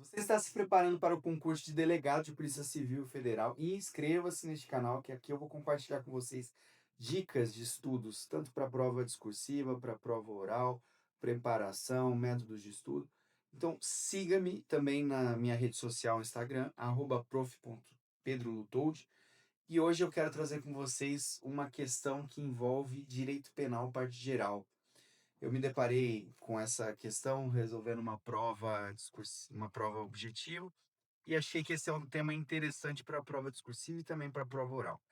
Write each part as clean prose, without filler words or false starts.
Você está se preparando para o concurso de delegado de Polícia Civil Federal? Inscreva-se neste canal, que aqui eu vou compartilhar com vocês dicas de estudos, tanto para a prova discursiva, para a prova oral, preparação, métodos de estudo. Então, siga-me também na minha rede social, Instagram, @prof.pedrolutold. E hoje eu quero trazer com vocês uma questão que envolve direito penal, parte geral. Eu me deparei com essa questão resolvendo uma prova objetiva, e achei que esse é um tema interessante para a prova discursiva e também para a prova oral.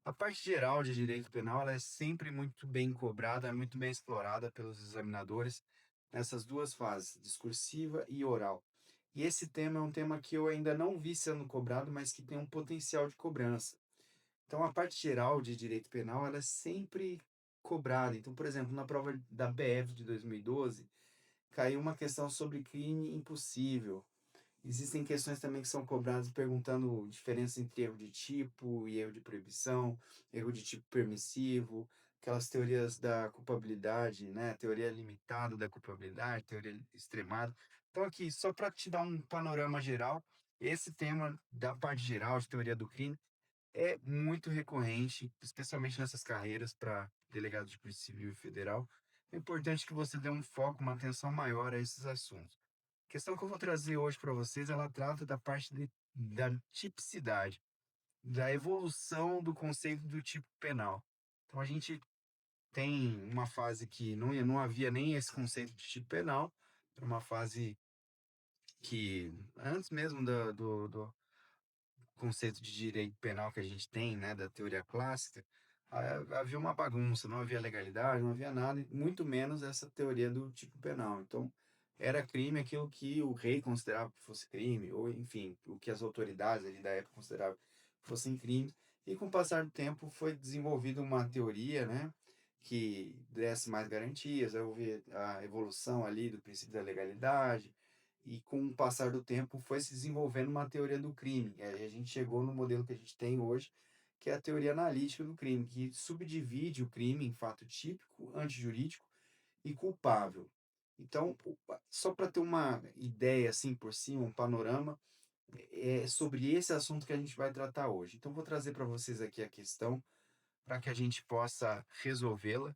A parte geral de direito penal, ela é sempre muito bem cobrada, é muito bem explorada pelos examinadores nessas duas fases, discursiva e oral. E esse tema é um tema que eu ainda não vi sendo cobrado, mas que tem um potencial de cobrança. Então, a parte geral de direito penal, ela é sempre cobrada. Então, por exemplo, na prova da BF de 2012, caiu uma questão sobre crime impossível. Existem questões também que são cobradas perguntando diferença entre erro de tipo e erro de proibição, erro de tipo permissivo, aquelas teorias da culpabilidade, né? Teoria limitada da culpabilidade, teoria extremada. Então, aqui, só para te dar um panorama geral, esse tema da parte geral de teoria do crime é muito recorrente, especialmente nessas carreiras para delegado de Polícia Civil e Federal. É importante que você dê um foco, uma atenção maior a esses assuntos. A questão que eu vou trazer hoje para vocês, ela trata da parte da tipicidade, da evolução do conceito do tipo penal. Então, a gente tem uma fase que não havia nem esse conceito de tipo penal, era uma fase que, antes mesmo do conceito de direito penal que a gente tem, né, da teoria clássica, havia uma bagunça, não havia legalidade, não havia nada, e muito menos essa teoria do tipo penal. Então, era crime aquilo que o rei considerava que fosse crime, ou enfim, o que as autoridades ali da época consideravam que fossem crimes. E com o passar do tempo foi desenvolvida uma teoria, né, que desse mais garantias, aí houve a evolução ali do princípio da legalidade, e com o passar do tempo foi se desenvolvendo uma teoria do crime. E aí a gente chegou no modelo que a gente tem hoje, que é a teoria analítica do crime, que subdivide o crime em fato típico, antijurídico e culpável. Então, só para ter uma ideia assim por cima, um panorama, é sobre esse assunto que a gente vai tratar hoje. Então, vou trazer para vocês aqui a questão para que a gente possa resolvê-la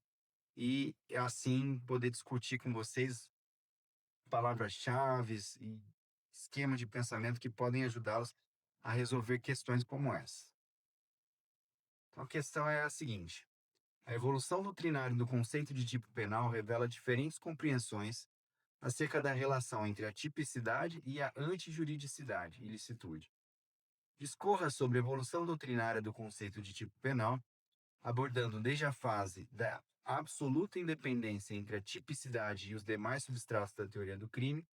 e assim poder discutir com vocês palavras-chave e esquemas de pensamento que podem ajudá-los a resolver questões como essa. Então, a questão é a seguinte: a evolução doutrinária do conceito de tipo penal revela diferentes compreensões acerca da relação entre a tipicidade e a antijuridicidade, ilicitude. Discorra sobre a evolução doutrinária do conceito de tipo penal, abordando desde a fase da absoluta independência entre a tipicidade e os demais substratos da teoria do crime,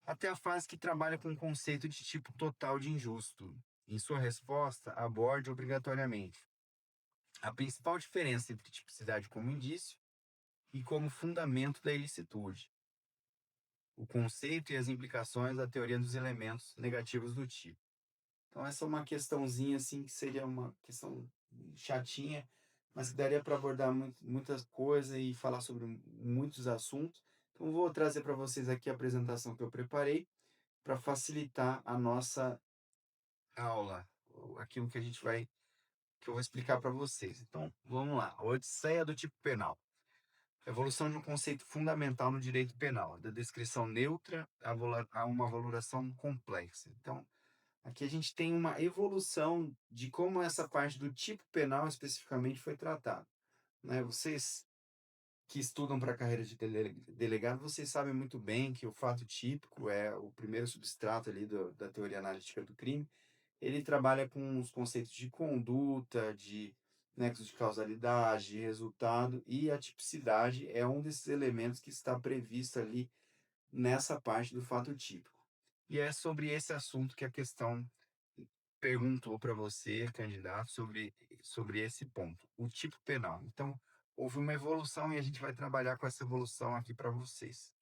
até a fase que trabalha com o conceito de tipo total de injusto. Em sua resposta, aborde obrigatoriamente a principal diferença entre tipicidade como indício e como fundamento da ilicitude, o conceito e as implicações da teoria dos elementos negativos do tipo. Então, essa é uma questãozinha assim que seria uma questão chatinha, mas que daria para abordar muitas coisas e falar sobre muitos assuntos. Então, vou trazer para vocês aqui a apresentação que eu preparei para facilitar a nossa aula, aquilo que a gente vai, que eu vou explicar para vocês. Então, vamos lá. A Odisseia do tipo penal. Evolução de um conceito fundamental no direito penal, da descrição neutra a uma valoração complexa. Então, aqui a gente tem uma evolução de como essa parte do tipo penal especificamente foi tratada, né? Vocês que estudam para a carreira de delegado, vocês sabem muito bem que o fato típico é o primeiro substrato ali da teoria analítica do crime. Ele trabalha com os conceitos de conduta, de nexo de causalidade, de resultado, e a tipicidade é um desses elementos que está previsto ali nessa parte do fato típico. E é sobre esse assunto que a questão perguntou para você, candidato, sobre esse ponto, o tipo penal. Então, houve uma evolução e a gente vai trabalhar com essa evolução aqui para vocês.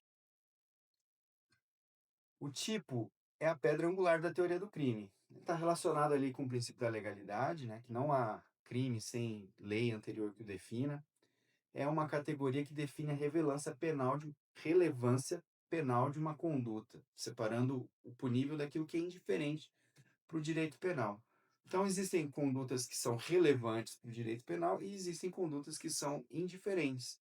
O tipo é a pedra angular da teoria do crime. Está relacionado ali com o princípio da legalidade, né, que não há crime sem lei anterior que o defina. É uma categoria que define a relevância penal de relevância penal de uma conduta, separando o punível daquilo que é indiferente para o direito penal. Então, existem condutas que são relevantes para o direito penal e existem condutas que são indiferentes.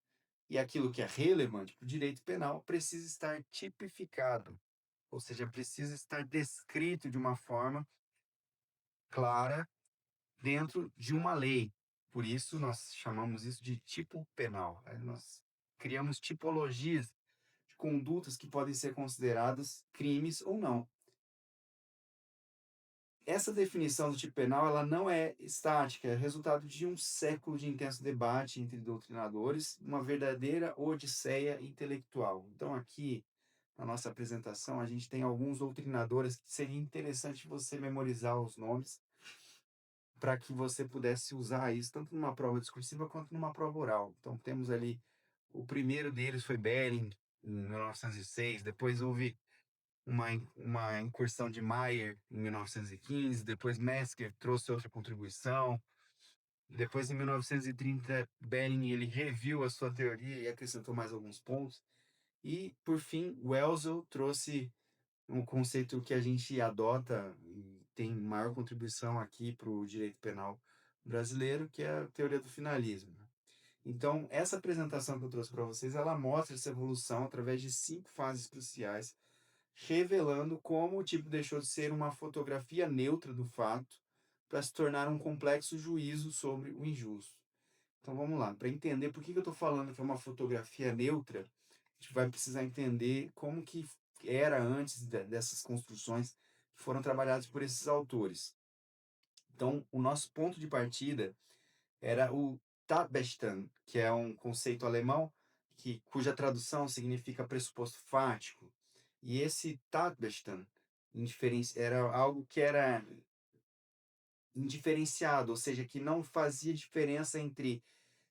E aquilo que é relevante para o direito penal precisa estar tipificado, ou seja, precisa estar descrito de uma forma clara dentro de uma lei. Por isso, nós chamamos isso de tipo penal. Nós criamos tipologias de condutas que podem ser consideradas crimes ou não. Essa definição do tipo penal ela não é estática, é resultado de um século de intenso debate entre doutrinadores, uma verdadeira odisseia intelectual. Então, aqui, na nossa apresentação, a gente tem alguns doutrinadores que seria interessante você memorizar os nomes para que você pudesse usar isso tanto numa prova discursiva quanto numa prova oral. Então, temos ali, o primeiro deles foi Belling, em 1906, depois houve uma incursão de Mayer em 1915, depois Mesker trouxe outra contribuição, depois em 1930 Belling ele reviu a sua teoria e acrescentou mais alguns pontos, e por fim Welsel trouxe um conceito que a gente adota e tem maior contribuição aqui para o direito penal brasileiro, que é a teoria do finalismo. Então, essa apresentação que eu trouxe para vocês, ela mostra essa evolução através de 5 fases cruciais, revelando como o tipo deixou de ser uma fotografia neutra do fato para se tornar um complexo juízo sobre o injusto. Então vamos lá, para entender por que eu estou falando que é uma fotografia neutra, a gente vai precisar entender como que era antes dessas construções que foram trabalhadas por esses autores. Então, o nosso ponto de partida era o Tatbestand, que é um conceito alemão cuja tradução significa pressuposto fático. E esse Tatbestand era algo que era indiferenciado, ou seja, que não fazia diferença entre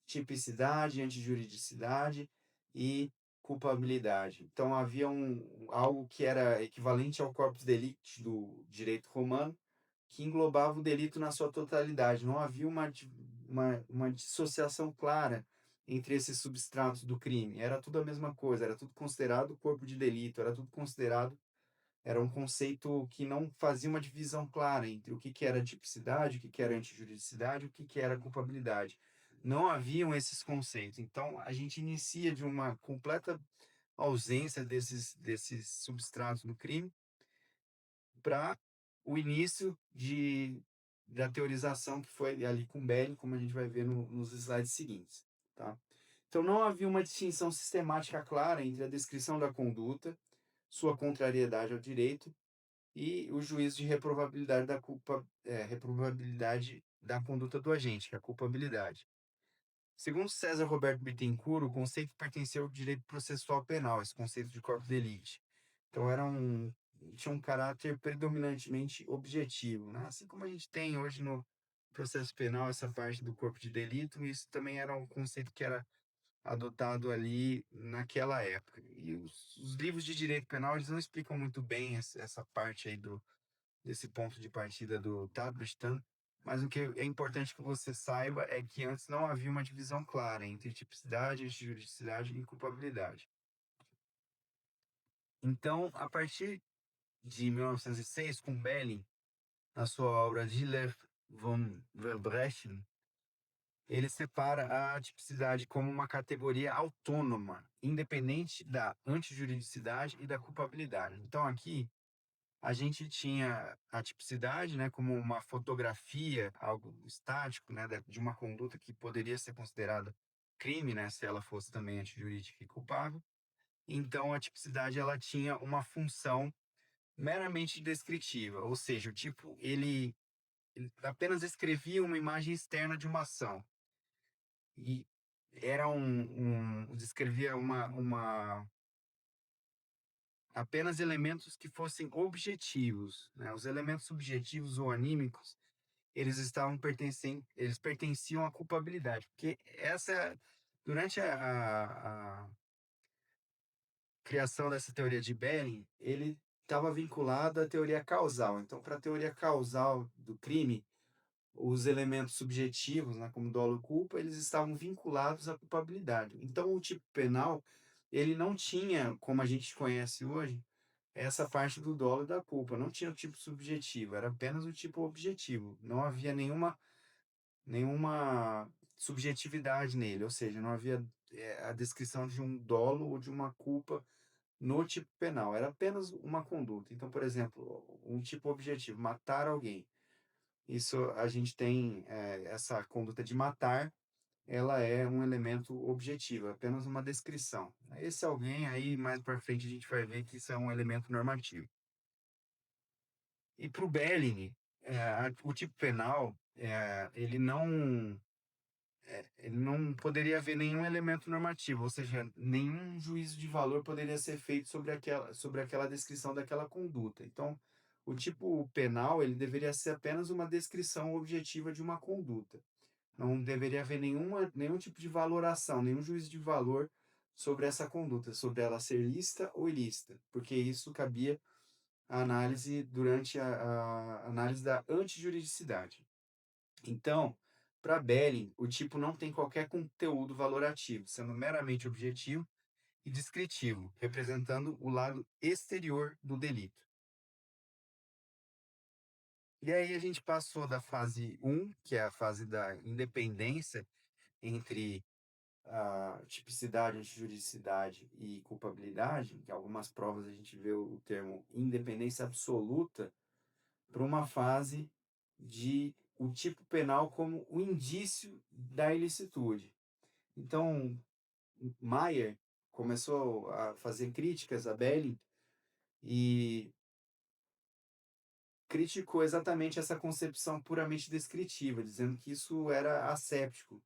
tipicidade, antijuridicidade e culpabilidade. Então havia algo que era equivalente ao corpus delicti do direito romano, que englobava o delito na sua totalidade. Não havia uma dissociação clara entre esses substratos do crime. Era tudo a mesma coisa, era tudo considerado corpo de delito, era um conceito que não fazia uma divisão clara entre o que era tipicidade, o que era antijuridicidade, o que era culpabilidade. Não haviam esses conceitos. Então, a gente inicia de uma completa ausência desses substratos do crime para o início da teorização que foi ali com Belling, como a gente vai ver nos slides seguintes. Tá? Então, não havia uma distinção sistemática clara entre a descrição da conduta, sua contrariedade ao direito e o juízo de reprovabilidade da conduta do agente, que é a culpabilidade. Segundo César Roberto Bittencourt, o conceito pertenceu ao direito processual penal, esse conceito de corpo de elite. Então tinha um caráter predominantemente objetivo, né? Assim como a gente tem hoje no processo penal essa parte do corpo de delito, isso também era um conceito que era adotado ali naquela época. E os livros de direito penal eles não explicam muito bem essa parte aí desse ponto de partida do Tatbestand, mas o que é importante que você saiba é que antes não havia uma divisão clara entre tipicidade, juridicidade e culpabilidade. Então, a partir de 1906, com Belling, na sua obra Gilles von Verbrechen, ele separa a tipicidade como uma categoria autônoma, independente da antijuridicidade e da culpabilidade. Então, aqui, a gente tinha a tipicidade, né, como uma fotografia, algo estático, né, de uma conduta que poderia ser considerada crime, né, se ela fosse também antijurídica e culpável. Então, a tipicidade ela tinha uma função meramente descritiva, ou seja, o tipo ele apenas descrevia uma imagem externa de uma ação e era descrevia apenas elementos que fossem objetivos, né? Os elementos subjetivos ou anímicos, eles pertenciam à culpabilidade, porque durante a criação dessa teoria de Belling, ele estava vinculado à teoria causal. Então, para a teoria causal do crime, os elementos subjetivos, né, como dolo e culpa, eles estavam vinculados à culpabilidade. Então, o tipo penal ele não tinha, como a gente conhece hoje, essa parte do dolo e da culpa. Não tinha o tipo subjetivo, era apenas o tipo objetivo. Não havia nenhuma subjetividade nele, ou seja, não havia a descrição de um dolo ou de uma culpa no tipo penal, era apenas uma conduta. Então, por exemplo, um tipo objetivo, matar alguém. Isso a gente tem essa conduta de matar, ela é um elemento objetivo, é apenas uma descrição. Esse alguém aí, mais para frente, a gente vai ver que isso é um elemento normativo. E para o Belling, o tipo penal, ele não poderia haver nenhum elemento normativo, ou seja, nenhum juízo de valor poderia ser feito sobre aquela descrição daquela conduta. Então, o tipo penal, ele deveria ser apenas uma descrição objetiva de uma conduta. Não deveria haver nenhum tipo de valoração, nenhum juízo de valor sobre essa conduta, sobre ela ser lícita ou ilícita, porque isso cabia à análise durante a análise da antijuridicidade. Então, para Belling, o tipo não tem qualquer conteúdo valorativo, sendo meramente objetivo e descritivo, representando o lado exterior do delito. E aí a gente passou da fase um, que é a fase da independência entre a tipicidade, antijuridicidade e culpabilidade, que em algumas provas a gente vê o termo independência absoluta, para uma fase de o tipo penal como o indício da ilicitude. Então, Mayer começou a fazer críticas a Belling e criticou exatamente essa concepção puramente descritiva, dizendo que isso era asséptico.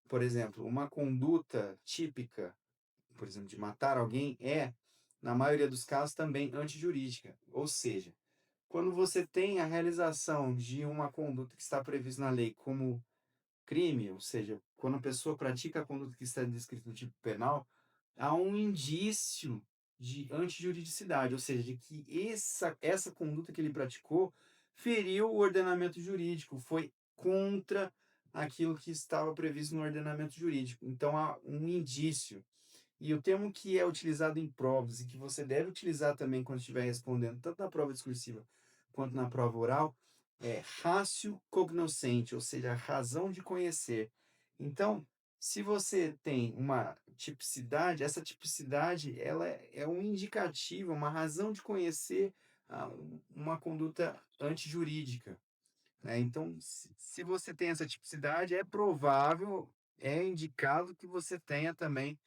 Por exemplo, uma conduta típica, por exemplo, de matar alguém, na maioria dos casos, também antijurídica. Ou seja, quando você tem a realização de uma conduta que está prevista na lei como crime, ou seja, quando a pessoa pratica a conduta que está descrita no tipo penal, há um indício de antijuridicidade, ou seja, de que essa conduta que ele praticou feriu o ordenamento jurídico, foi contra aquilo que estava previsto no ordenamento jurídico. Então há um indício. E o termo que é utilizado em provas e que você deve utilizar também quando estiver respondendo, tanto na prova discursiva quanto na prova oral, é ratio cognoscente, ou seja, a razão de conhecer. Então, se você tem uma tipicidade, essa tipicidade ela é um indicativo, uma razão de conhecer uma conduta antijurídica, né? Então, se você tem essa tipicidade, é provável, é indicado que você tenha também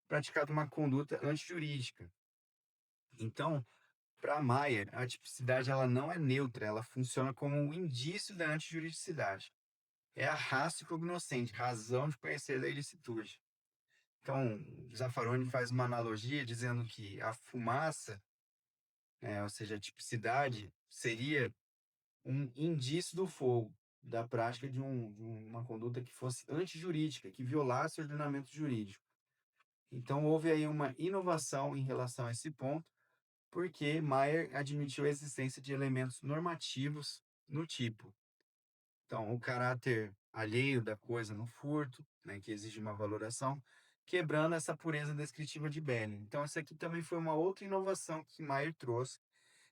praticado uma conduta antijurídica. Então, para Maier, a tipicidade ela não é neutra, ela funciona como um indício da antijuridicidade. É a ratio cognoscente, razão de conhecer da ilicitude. Então, Zaffaroni faz uma analogia dizendo que a fumaça, ou seja, a tipicidade, seria um indício do fogo, da prática de uma conduta que fosse antijurídica, que violasse o ordenamento jurídico. Então, houve aí uma inovação em relação a esse ponto, porque Maier admitiu a existência de elementos normativos no tipo. Então, o caráter alheio da coisa no furto, né, que exige uma valoração, quebrando essa pureza descritiva de Belling. Então, essa aqui também foi uma outra inovação que Maier trouxe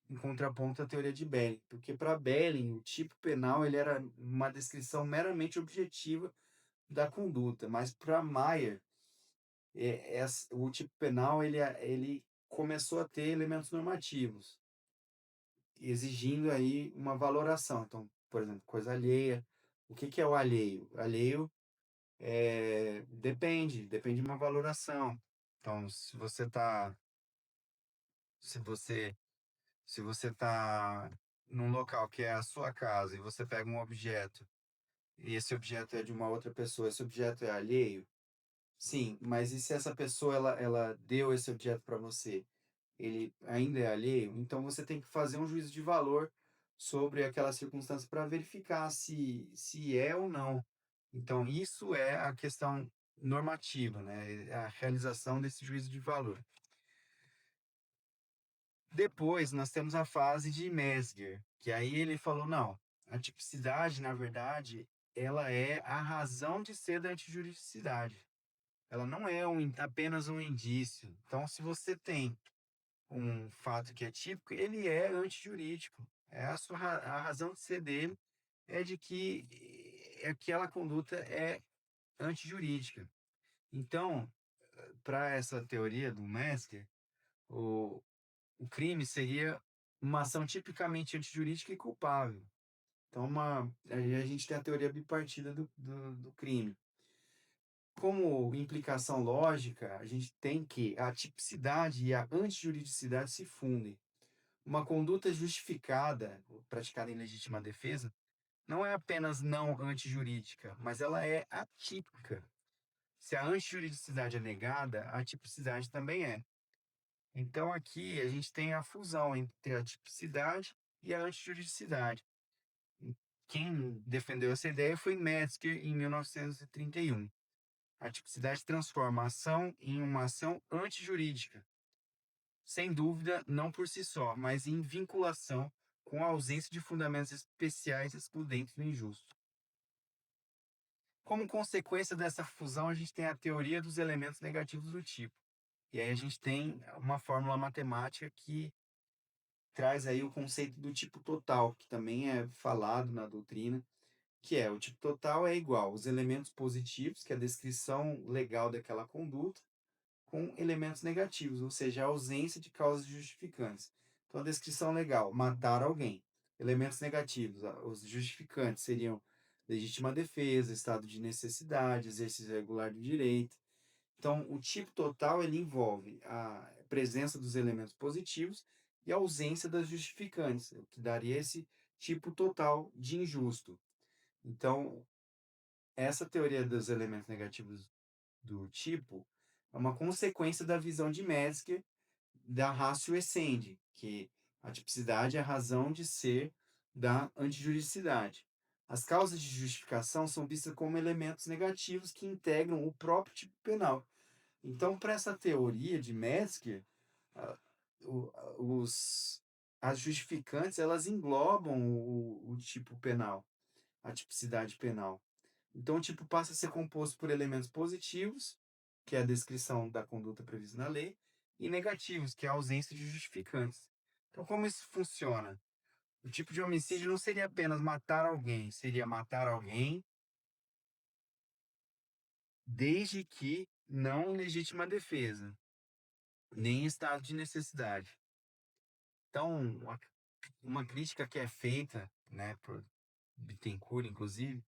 em contraponto à teoria de Belling, porque para Belling, o tipo penal ele era uma descrição meramente objetiva da conduta, mas para Maier, o tipo penal ele começou a ter elementos normativos, exigindo aí uma valoração. Então, por exemplo, coisa alheia. O que que é o alheio? Alheio depende de uma valoração. Então, se você, se você tá num local que é a sua casa e você pega um objeto e esse objeto é de uma outra pessoa, esse objeto é alheio? Sim, mas e se essa pessoa ela deu esse objeto para você? Ele ainda é alheio, então você tem que fazer um juízo de valor sobre aquela circunstância para verificar se é ou não. Então, isso é a questão normativa, né? É a realização desse juízo de valor. Depois, nós temos a fase de Mesger, que aí ele falou, não, a tipicidade, na verdade, ela é a razão de ser da antijuridicidade. ela não é apenas um indício. Então, se você tem um fato que é típico, ele é antijurídico. É a razão de ser dele é de que aquela conduta é antijurídica. Então, para essa teoria do Mesker, o, o crime seria uma ação tipicamente antijurídica e culpável. Então, aí a gente tem a teoria bipartida do crime. Como implicação lógica, a gente tem que a tipicidade e a antijuridicidade se fundem. Uma conduta justificada, praticada em legítima defesa, não é apenas não antijurídica, mas ela é atípica. Se a antijuridicidade é negada, a tipicidade também é. Então aqui a gente tem a fusão entre a tipicidade e a antijuridicidade. Quem defendeu essa ideia foi Metzger em 1931. A tipicidade transforma a ação em uma ação antijurídica, sem dúvida, não por si só, mas em vinculação com a ausência de fundamentos especiais excludentes do injusto. Como consequência dessa fusão, a gente tem a teoria dos elementos negativos do tipo. E aí a gente tem uma fórmula matemática que traz aí o conceito do tipo total, que também é falado na doutrina, que é o tipo total é igual os elementos positivos, que é a descrição legal daquela conduta, com elementos negativos, ou seja, a ausência de causas justificantes. Então, a descrição legal, matar alguém. Elementos negativos, os justificantes seriam legítima defesa, estado de necessidade, exercício regular do direito. Então, o tipo total ele envolve a presença dos elementos positivos e a ausência das justificantes, o que daria esse tipo total de injusto. Então, essa teoria dos elementos negativos do tipo é uma consequência da visão de Metzger da ratio essendi, que a tipicidade é a razão de ser da antijuridicidade. As causas de justificação são vistas como elementos negativos que integram o próprio tipo penal. Então, para essa teoria de Metzger, a- as justificantes elas englobam o tipo penal, a tipicidade penal. Então, o tipo passa a ser composto por elementos positivos, que é a descrição da conduta prevista na lei, e negativos, que é a ausência de justificantes. Então, como isso funciona? O tipo de homicídio não seria apenas matar alguém, seria matar alguém desde que não em legítima defesa, nem em estado de necessidade. Então, uma crítica que é feita, né, por Bittencourt, inclusive,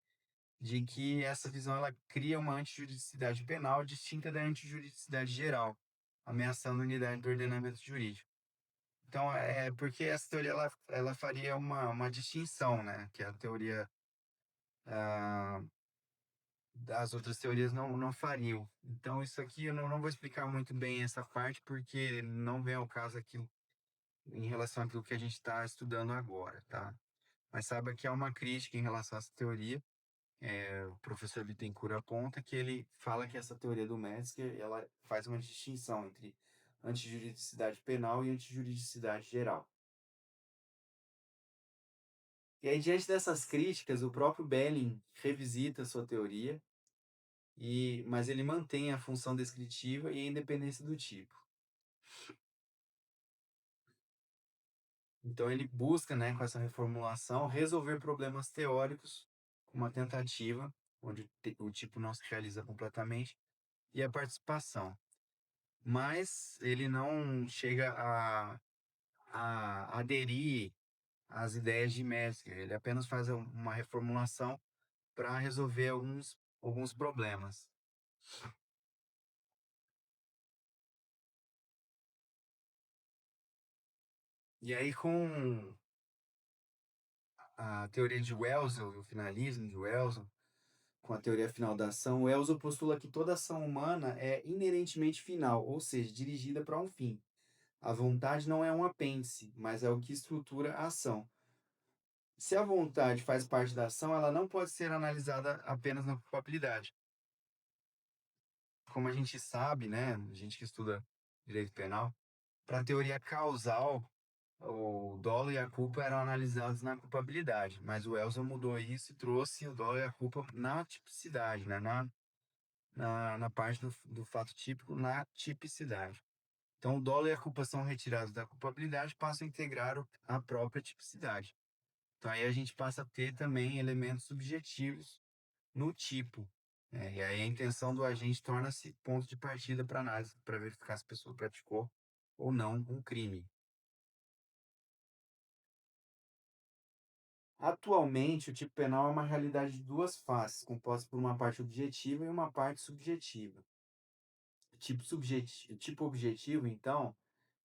de que essa visão ela cria uma antijuridicidade penal distinta da antijuridicidade geral, ameaçando a unidade do ordenamento jurídico. Então, é porque essa teoria ela faria uma distinção, né? Que a teoria ah, das outras teorias não fariam. Então, isso aqui eu não vou explicar muito bem essa parte, porque não vem ao caso aqui em relação àquilo que a gente está estudando agora, tá? Mas saiba que há uma crítica em relação a essa teoria. O professor Bittencourt aponta que ele fala que essa teoria do Metzger ela faz uma distinção entre antijuridicidade penal e antijuridicidade geral. E aí, diante dessas críticas, o próprio Belling revisita a sua teoria, mas ele mantém a função descritiva e a independência do tipo. Então, ele busca, né, com essa reformulação, resolver problemas teóricos com uma tentativa, onde o tipo não se realiza completamente, e a participação. Mas ele não chega a aderir às ideias de Metzger, ele apenas faz uma reformulação para resolver alguns problemas. E aí, com a teoria de Wells, o finalismo de Wells, com a teoria final da ação, Wells postula que toda ação humana é inerentemente final, ou seja, dirigida para um fim. A vontade não é um apêndice, mas é o que estrutura a ação. Se a vontade faz parte da ação, ela não pode ser analisada apenas na culpabilidade. Como a gente sabe, né, a gente que estuda direito penal, para a teoria causal, o dolo e a culpa eram analisados na culpabilidade, mas o Elza mudou isso e trouxe o dolo e a culpa na tipicidade, né, na parte do fato típico na tipicidade. Então, o dolo e a culpa são retirados da culpabilidade, passam a integrar a própria tipicidade. Então, aí a gente passa a ter também elementos subjetivos no tipo. E aí a intenção do agente torna-se ponto de partida para análise, para verificar se a pessoa praticou ou não um crime. Atualmente, o tipo penal é uma realidade de duas faces, composta por uma parte objetiva e uma parte subjetiva. O tipo objetivo, então,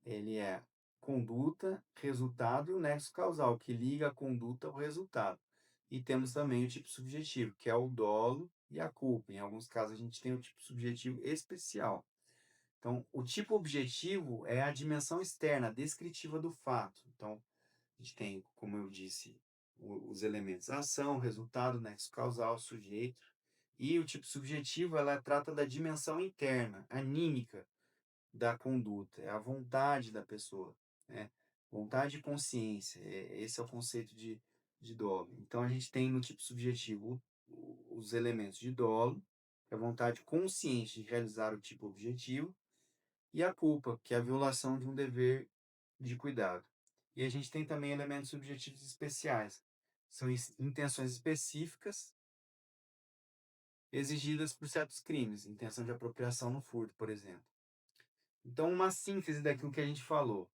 ele é conduta, resultado e o nexo causal, que liga a conduta ao resultado. E temos também o tipo subjetivo, que é o dolo e a culpa. Em alguns casos, a gente tem o tipo subjetivo especial. Então, o tipo objetivo é a dimensão externa, descritiva do fato. Então, a gente tem, como eu disse, os elementos ação, resultado, nexo causal, sujeito. E o tipo subjetivo, ela trata da dimensão interna, anímica da conduta, é a vontade da pessoa, né? Vontade e consciência, esse é o conceito de dolo. Então, a gente tem no tipo subjetivo os elementos de dolo, que é a vontade consciente de realizar o tipo objetivo, e a culpa, que é a violação de um dever de cuidado. E a gente tem também elementos subjetivos especiais. São intenções específicas exigidas por certos crimes, intenção de apropriação no furto, por exemplo. Então, uma síntese daquilo que a gente falou.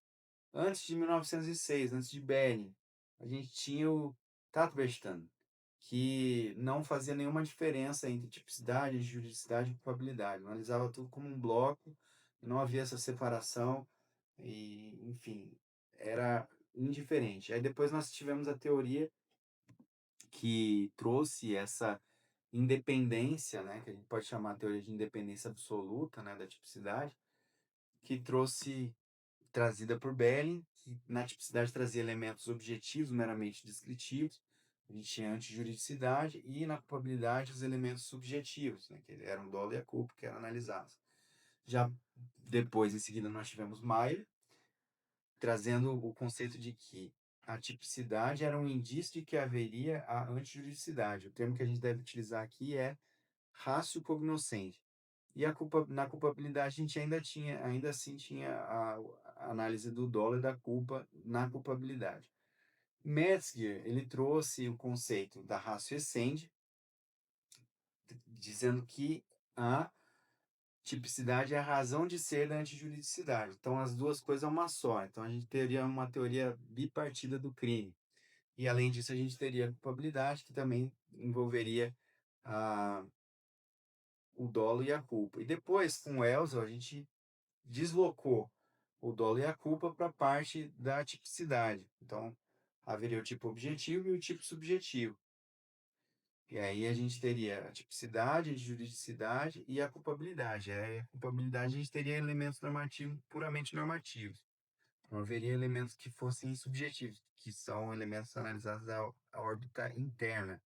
Antes de 1906, antes de Belling, a gente tinha o Tatberstan, que não fazia nenhuma diferença entre tipicidade, juridicidade e culpabilidade. Analisava tudo como um bloco, não havia essa separação e, enfim, era indiferente. Aí depois nós tivemos a teoria que trouxe essa independência, né, que a gente pode chamar a teoria de independência absoluta, né, da tipicidade, que trouxe trazida por Belling, que na tipicidade trazia elementos objetivos meramente descritivos, a gente tinha antijuridicidade, e na culpabilidade os elementos subjetivos, né, que eram o dolo e a culpa, que eram analisados. Já depois, em seguida, nós tivemos Mayer, trazendo o conceito de que a tipicidade era um indício de que haveria a antijuridicidade. O termo que a gente deve utilizar aqui é ratio cognoscendi. E na culpabilidade a gente ainda assim tinha a análise do dolo e da culpa na culpabilidade. Metzger, ele trouxe o conceito da ratio essendi, dizendo que a tipicidade é a razão de ser da antijuridicidade. Então, as duas coisas é uma só. Então, a gente teria uma teoria bipartida do crime. E, além disso, a gente teria a culpabilidade, que também envolveria a, o dolo e a culpa. E depois, com o Elzel, a gente deslocou o dolo e a culpa para a parte da tipicidade. Então, haveria o tipo objetivo e o tipo subjetivo. E aí a gente teria a tipicidade, a juridicidade e a culpabilidade. A culpabilidade a gente teria elementos normativos, puramente normativos. Não haveria elementos que fossem subjetivos, que são elementos analisados à órbita interna,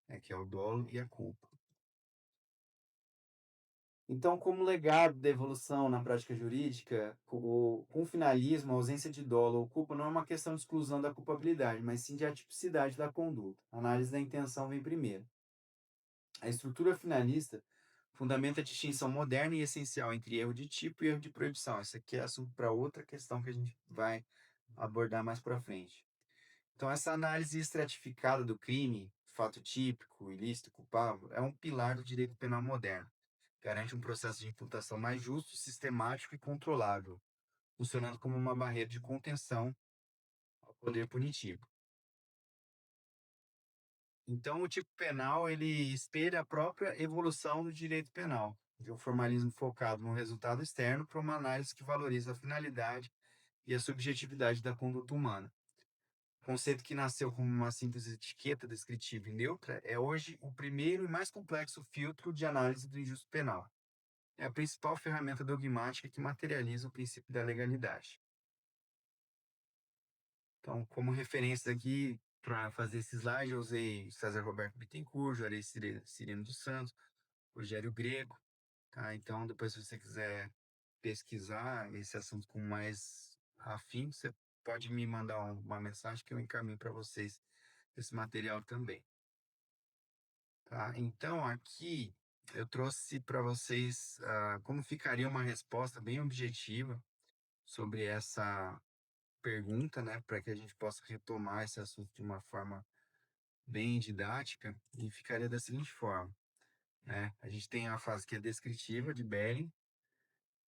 né, que é o dolo e a culpa. Então, como legado da evolução na prática jurídica, com o finalismo, a ausência de dolo ou culpa não é uma questão de exclusão da culpabilidade, mas sim de atipicidade da conduta. A análise da intenção vem primeiro. A estrutura finalista fundamenta a distinção moderna e essencial entre erro de tipo e erro de proibição. Isso aqui é assunto para outra questão que a gente vai abordar mais para frente. Então, essa análise estratificada do crime, fato típico, ilícito, culpável, é um pilar do direito penal moderno. Garante um processo de imputação mais justo, sistemático e controlável, funcionando como uma barreira de contenção ao poder punitivo. Então, o tipo penal ele espelha a própria evolução do direito penal, de um formalismo focado no resultado externo para uma análise que valoriza a finalidade e a subjetividade da conduta humana. O conceito que nasceu como uma simples etiqueta descritiva e neutra é hoje o primeiro e mais complexo filtro de análise do injusto penal. É a principal ferramenta dogmática que materializa o princípio da legalidade. Então, como referência aqui, para fazer esse slide, eu usei César Roberto Bittencourt, Juarez Cirino dos Santos, Rogério Grego, tá? Então, depois, se você quiser pesquisar esse assunto com mais afinco, você pode me mandar uma mensagem que eu encaminho para vocês esse material também, tá? Então, aqui eu trouxe para vocês como ficaria uma resposta bem objetiva sobre essa pergunta, né, para que a gente possa retomar esse assunto de uma forma bem didática, e ficaria da seguinte forma, né? A gente tem a fase que é descritiva de Belling,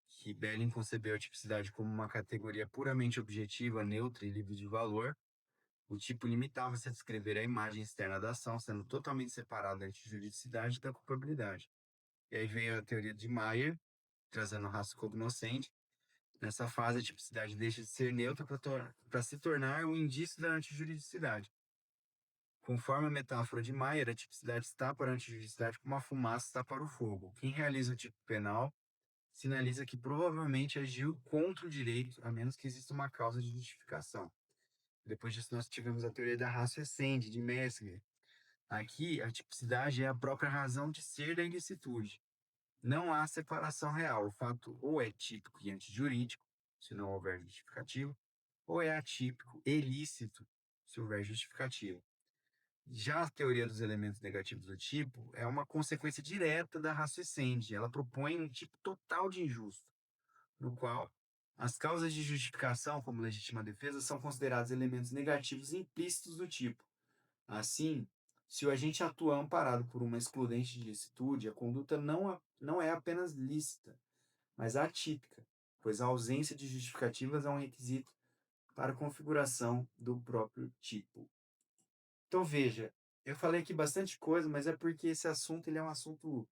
que Belling concebeu a tipicidade como uma categoria puramente objetiva, neutra e livre de valor. O tipo limitava-se a descrever a imagem externa da ação, sendo totalmente separada da antijuridicidade e da culpabilidade. E aí veio a teoria de Mayer, trazendo o raço cognoscente. Nessa fase, a tipicidade deixa de ser neutra para se tornar um indício da antijuridicidade. Conforme a metáfora de Mayer, a tipicidade está para a antijuridicidade como a fumaça está para o fogo. Quem realiza o tipo penal sinaliza que provavelmente agiu contra o direito, a menos que exista uma causa de justificação. Depois disso, nós tivemos a teoria da ratio essendi, de Metzger. Aqui, a tipicidade é a própria razão de ser da ilicitude. Não há separação real. O fato ou é típico e antijurídico, se não houver justificativo, ou é atípico e ilícito, se houver justificativo. Já a teoria dos elementos negativos do tipo é uma consequência direta da ratio essendi. Ela propõe um tipo total de injusto, no qual as causas de justificação, como legítima defesa, são considerados elementos negativos implícitos do tipo. Assim, se o agente atua amparado por uma excludente de licitude, a conduta não é apenas lícita, mas atípica, pois a ausência de justificativas é um requisito para a configuração do próprio tipo. Então veja, eu falei aqui bastante coisa, mas é porque esse assunto ele é um assunto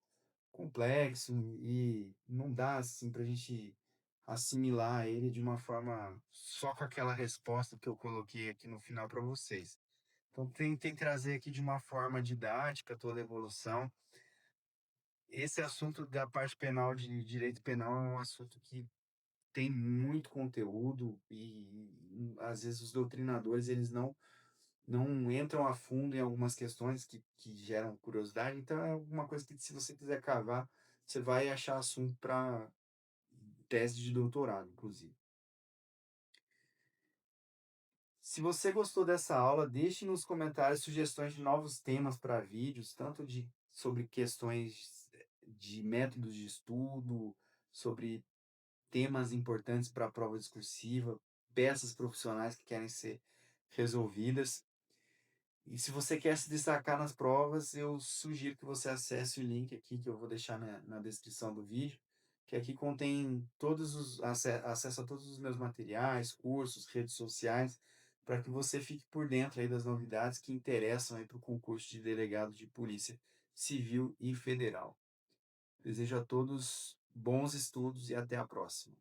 complexo e não dá assim para a gente assimilar ele de uma forma só com aquela resposta que eu coloquei aqui no final para vocês. Então, tentei trazer aqui de uma forma didática toda a evolução. Esse assunto da parte penal de direito penal é um assunto que tem muito conteúdo e às vezes os doutrinadores eles não entram a fundo em algumas questões que geram curiosidade. Então, é alguma coisa que, se você quiser cavar, você vai achar assunto para tese de doutorado, inclusive. Se você gostou dessa aula, deixe nos comentários sugestões de novos temas para vídeos, tanto sobre questões de métodos de estudo, sobre temas importantes para a prova discursiva, peças profissionais que querem ser resolvidas. E se você quer se destacar nas provas, eu sugiro que você acesse o link aqui que eu vou deixar na descrição do vídeo, que aqui contém acesso a todos os meus materiais, cursos, redes sociais, para que você fique por dentro aí das novidades que interessam aí para o concurso de delegado de Polícia Civil e Federal. Desejo a todos bons estudos e até a próxima.